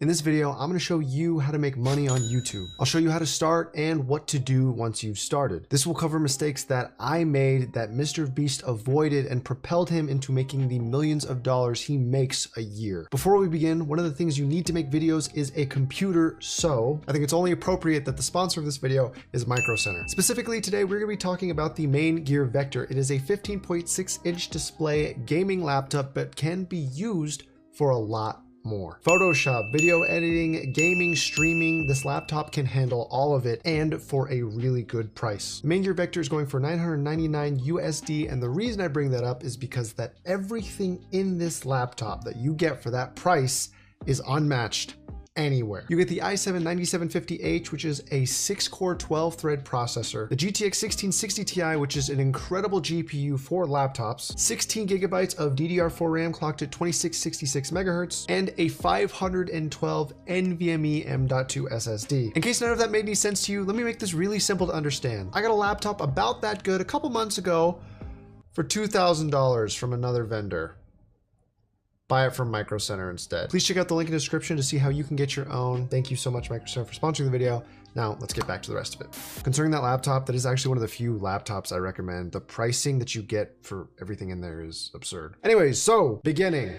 In this video, I'm going to show you how to make money on YouTube. I'll show you how to start and what to do once you've started. This will cover mistakes that I made that Mr. Beast avoided and propelled him into making the millions of dollars he makes a year. Before we begin, one of the things you need to make videos is a computer, so I think it's only appropriate that the sponsor of this video is Micro Center. Specifically today, we're going to be talking about the Main Gear Vector. It is a 15.6-inch display gaming laptop that can be used for a lot more. Photoshop, video editing, gaming, streaming, this laptop can handle all of it and for a really good price. The Main Gear Vector is going for $999 USD, and the reason I bring that up is because that everything in this laptop that you get for that price is unmatched anywhere. You get the i7-9750H, which is a 6-core 12-thread processor, the GTX 1660 Ti, which is an incredible GPU for laptops, 16 gigabytes of DDR4 RAM clocked at 2666 megahertz, and a 512 NVMe M.2 SSD. In case none of that made any sense to you, let me make this really simple to understand. I got a laptop about that good a couple months ago for $2,000 from another vendor. Buy it from Micro Center instead. Please check out the link in the description to see how you can get your own. Thank you so much, Micro Center, for sponsoring the video. Now let's get back to the rest of it. Concerning that laptop, that is actually one of the few laptops I recommend. The pricing that you get for everything in there is absurd. Anyways, so beginning,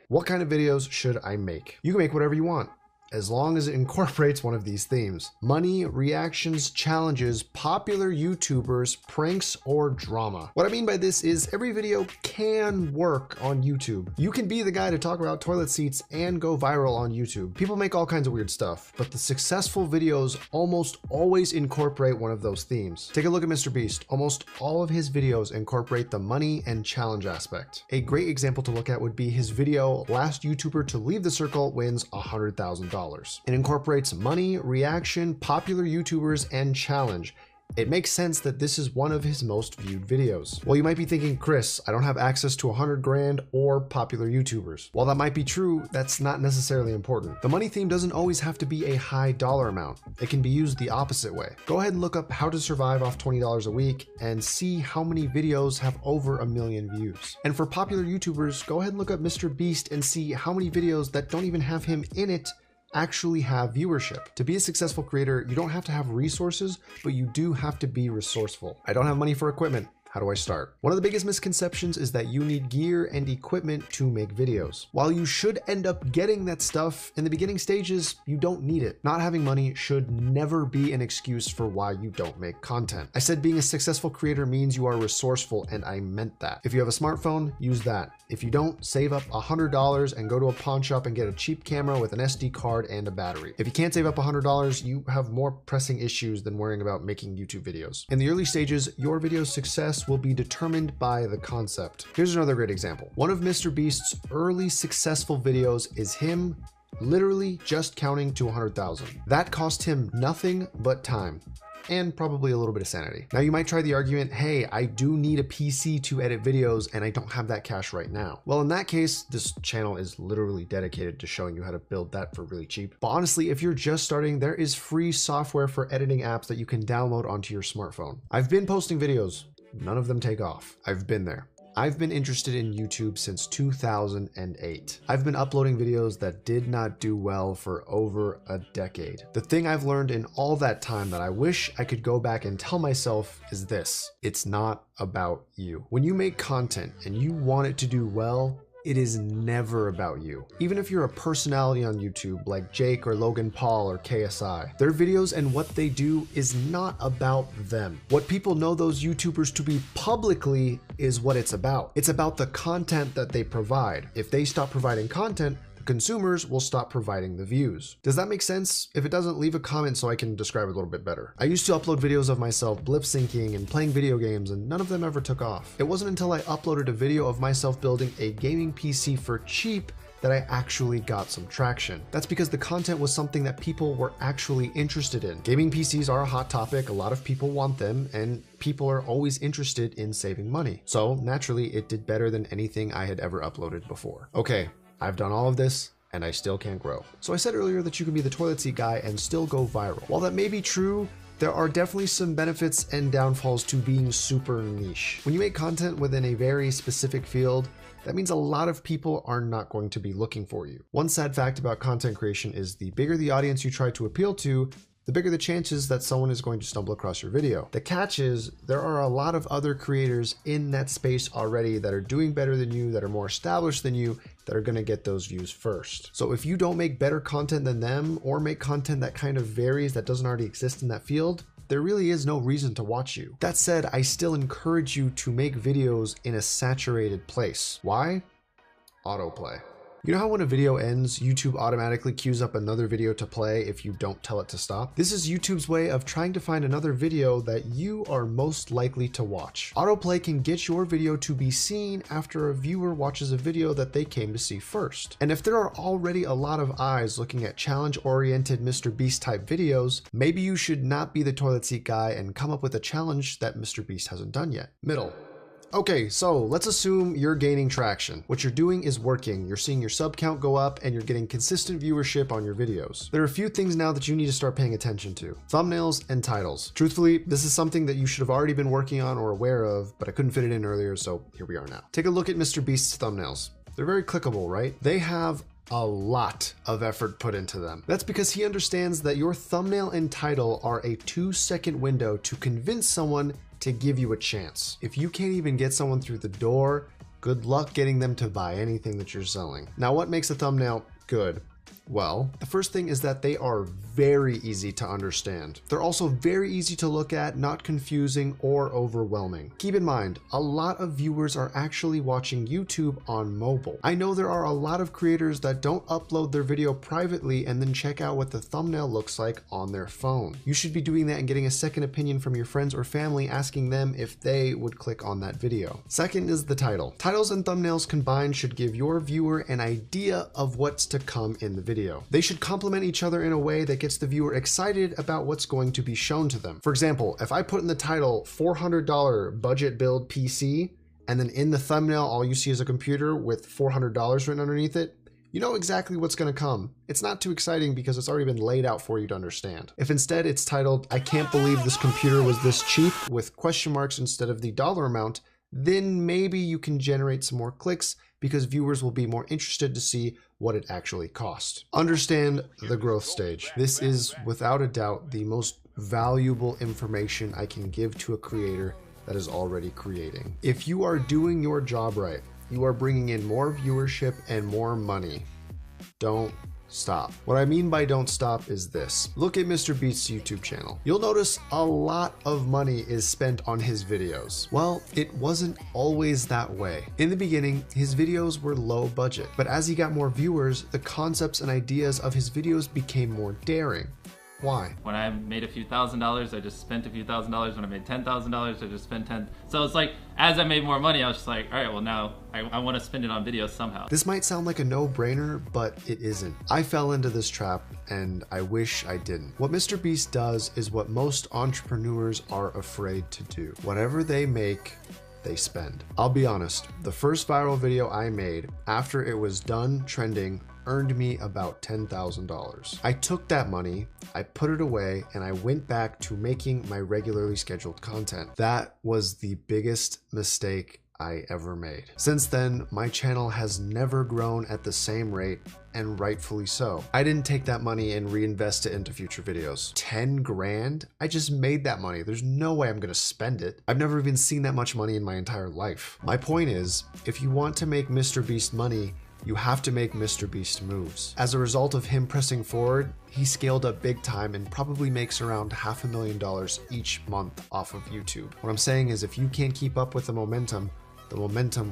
what kind of videos should I make? You can make whatever you want, as long as it incorporates one of these themes: money, reactions, challenges, popular YouTubers, pranks, or drama. What I mean by this is every video can work on YouTube. You can be the guy to talk about toilet seats and go viral on YouTube. People make all kinds of weird stuff, but the successful videos almost always incorporate one of those themes. Take a look at Mr. Beast. Almost all of his videos incorporate the money and challenge aspect. A great example to look at would be his video, Last YouTuber to Leave the Circle Wins $100,000. It incorporates money, reaction, popular YouTubers, and challenge. It makes sense that this is one of his most viewed videos. Well, you might be thinking, Chris, I don't have access to 100 grand or popular YouTubers. While that might be true, that's not necessarily important. The money theme doesn't always have to be a high dollar amount. It can be used the opposite way. Go ahead and look up how to survive off $20 a week and see how many videos have over 1 million views. And for popular YouTubers, go ahead and look up Mr. Beast and see how many videos that don't even have him in it actually have viewership. To be a successful creator, you don't have to have resources, but you do have to be resourceful. I don't have money for equipment. How do I start? One of the biggest misconceptions is that you need gear and equipment to make videos. While you should end up getting that stuff, in the beginning stages, you don't need it. Not having money should never be an excuse for why you don't make content. I said being a successful creator means you are resourceful, and I meant that. If you have a smartphone, use that. If you don't, save up $100 and go to a pawn shop and get a cheap camera with an SD card and a battery. If you can't save up $100, you have more pressing issues than worrying about making YouTube videos. In the early stages, your video's success will be determined by the concept. Here's another great example. One of Mr. Beast's early successful videos is him literally just counting to 100,000. That cost him nothing but time and probably a little bit of sanity. Now you might try the argument, hey, I do need a PC to edit videos and I don't have that cash right now. Well, in that case, this channel is literally dedicated to showing you how to build that for really cheap. But honestly, if you're just starting, there is free software for editing apps that you can download onto your smartphone. I've been posting videos. None of them take off. I've been there. I've been interested in YouTube since 2008. I've been uploading videos that did not do well for over a decade. The thing I've learned in all that time that I wish I could go back and tell myself is this: it's not about you. When you make content and you want it to do well, it is never about you. Even if you're a personality on YouTube like Jake or Logan Paul or KSI, their videos and what they do is not about them. What people know those YouTubers to be publicly is what it's about. It's about the content that they provide. If they stop providing content, consumers will stop providing the views. Does that make sense? If it doesn't, leave a comment so I can describe it a little bit better. I used to upload videos of myself lip syncing and playing video games, and none of them ever took off. It wasn't until I uploaded a video of myself building a gaming PC for cheap that I actually got some traction. That's because the content was something that people were actually interested in. Gaming PCs are a hot topic, a lot of people want them, and people are always interested in saving money. So naturally, it did better than anything I had ever uploaded before. Okay, I've done all of this and I still can't grow. So I said earlier that you can be the toilet seat guy and still go viral. While that may be true, There are definitely some benefits and downfalls to being super niche. When you make content within a very specific field, that means a lot of people are not going to be looking for you. One sad fact about content creation is the bigger the audience you try to appeal to, the bigger the chances that someone is going to stumble across your video. The catch is there are a lot of other creators in that space already that are doing better than you, that are more established than you, that are gonna get those views first. So if you don't make better content than them or make content that kind of varies that doesn't already exist in that field, there really is no reason to watch you. That said, I still encourage you to make videos in a saturated place. Why? Autoplay. You know how when a video ends, YouTube automatically queues up another video to play if you don't tell it to stop? This is YouTube's way of trying to find another video that you are most likely to watch. Autoplay can get your video to be seen after a viewer watches a video that they came to see first. And if there are already a lot of eyes looking at challenge-oriented Mr. Beast type videos, maybe you should not be the toilet seat guy and come up with a challenge that Mr. Beast hasn't done yet. Middle. Okay, so let's assume you're gaining traction. What you're doing is working. You're seeing your sub count go up and you're getting consistent viewership on your videos. There are a few things now that you need to start paying attention to. Thumbnails and titles. Truthfully, this is something that you should have already been working on or aware of, but I couldn't fit it in earlier, so here we are now. Take a look at Mr. Beast's thumbnails. They're very clickable, right? They have a lot of effort put into them. That's because he understands that your thumbnail and title are a 2-second window to convince someone to give you a chance. If you can't even get someone through the door, good luck getting them to buy anything that you're selling. Now, what makes a thumbnail good? Well, the first thing is that they are very easy to understand. They're also very easy to look at, not confusing or overwhelming. Keep in mind, a lot of viewers are actually watching YouTube on mobile. I know there are a lot of creators that don't upload their video privately and then check out what the thumbnail looks like on their phone. You should be doing that and getting a second opinion from your friends or family, asking them if they would click on that video. Second is the title. Titles and thumbnails combined should give your viewer an idea of what's to come in the video. They should complement each other in a way that gets the viewer excited about what's going to be shown to them. For example, if I put in the title $400 budget build PC, and then in the thumbnail all you see is a computer with $400 written underneath it, you know exactly what's going to come. It's not too exciting because it's already been laid out for you to understand. If instead it's titled, "I can't believe this computer was this cheap," with question marks instead of the dollar amount, then maybe you can generate some more clicks because viewers will be more interested to see what it actually cost. Understand the growth stage. This is without a doubt the most valuable information I can give to a creator that is already creating. If you are doing your job right, you are bringing in more viewership and more money. Don't stop. What I mean by don't stop is this. Look at Mr. Beast's YouTube channel. You'll notice a lot of money is spent on his videos. Well, it wasn't always that way. In the beginning, his videos were low budget, but as he got more viewers, the concepts and ideas of his videos became more daring. Why? When I made a few $1,000s, I just spent a few $1,000s. When I made $10,000, I just spent 10. So it's like, as I made more money, I was just like, all right, well now I want to spend it on videos somehow. This might sound like a no-brainer, but it isn't. I fell into this trap and I wish I didn't. What Mr. Beast does is what most entrepreneurs are afraid to do. Whatever they make, they spend. I'll be honest, the first viral video I made after it was done trending earned me about $10,000. I took that money, I put it away, and I went back to making my regularly scheduled content. That was the biggest mistake I ever made. Since then, my channel has never grown at the same rate, and rightfully so. I didn't take that money and reinvest it into future videos. 10 grand? I just made that money. There's no way I'm gonna spend it. I've never even seen that much money in my entire life. My point is, if you want to make Mr. Beast money, you have to make Mr. Beast moves. As a result of him pressing forward, he scaled up big time and probably makes around $500,000 each month off of YouTube. What I'm saying is if you can't keep up with the momentum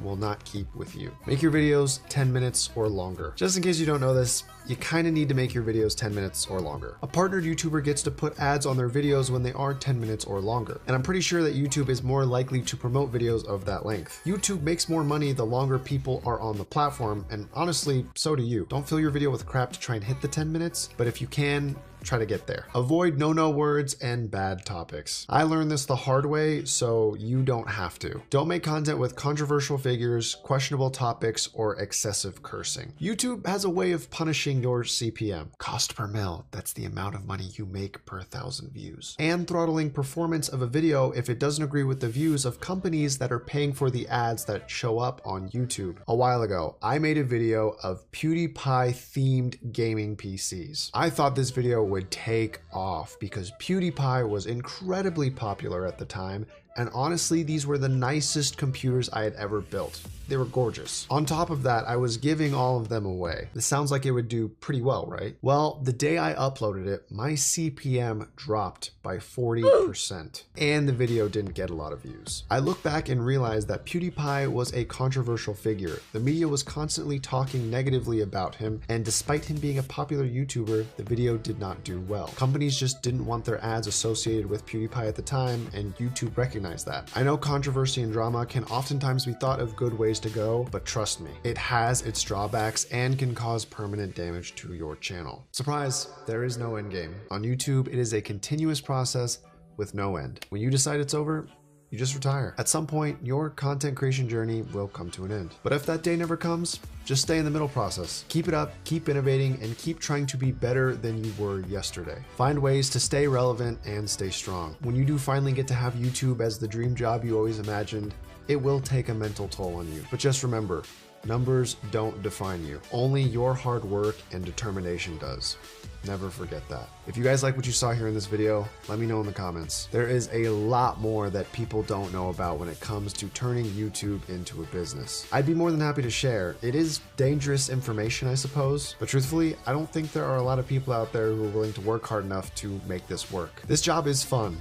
will not keep with you. Make your videos 10 minutes or longer. Just in case you don't know this, you kind of need to make your videos 10 minutes or longer. A partnered YouTuber gets to put ads on their videos when they are 10 minutes or longer. And I'm pretty sure that YouTube is more likely to promote videos of that length. YouTube makes more money the longer people are on the platform, and honestly, so do you. Don't fill your video with crap to try and hit the 10 minutes, but if you can, try to get there. Avoid no-no words and bad topics. I learned this the hard way, so you don't have to. Don't make content with controversial figures, questionable topics, or excessive cursing. YouTube has a way of punishing your CPM, cost per mil, that's the amount of money you make per 1,000 views, and throttling performance of a video if it doesn't agree with the views of companies that are paying for the ads that show up on YouTube. A while ago, I made a video of PewDiePie themed gaming PCs. I thought this video would take off because PewDiePie was incredibly popular at the time, and honestly, these were the nicest computers I had ever built. They were gorgeous. On top of that, I was giving all of them away. This sounds like it would do pretty well, right? Well, the day I uploaded it, my CPM dropped by 40%, and the video didn't get a lot of views. I look back and realize that PewDiePie was a controversial figure. The media was constantly talking negatively about him, and despite him being a popular YouTuber, the video did not do well. Companies just didn't want their ads associated with PewDiePie at the time, and YouTube recognized that. I know controversy and drama can oftentimes be thought of good ways to go, but trust me, it has its drawbacks and can cause permanent damage to your channel. Surprise, there is no end game. On YouTube, it is a continuous process with no end. When you decide it's over, you just retire. At some point, your content creation journey will come to an end. But if that day never comes, just stay in the middle process. Keep it up, keep innovating, and keep trying to be better than you were yesterday. Find ways to stay relevant and stay strong. When you do finally get to have YouTube as the dream job you always imagined, it will take a mental toll on you. But just remember, numbers don't define you. Only your hard work and determination does. Never forget that. If you guys like what you saw here in this video, let me know in the comments. There is a lot more that people don't know about when it comes to turning YouTube into a business. I'd be more than happy to share. It is dangerous information, I suppose, but truthfully, I don't think there are a lot of people out there who are willing to work hard enough to make this work. This job is fun,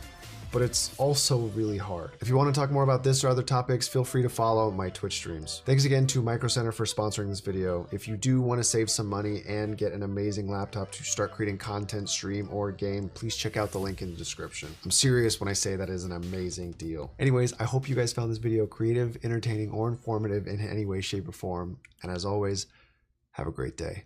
but it's also really hard. If you want to talk more about this or other topics, feel free to follow my Twitch streams. Thanks again to Micro Center for sponsoring this video. If you do want to save some money and get an amazing laptop to start creating content, stream, or game, please check out the link in the description. I'm serious when I say that is an amazing deal. Anyways, I hope you guys found this video creative, entertaining, or informative in any way, shape, or form. And as always, have a great day.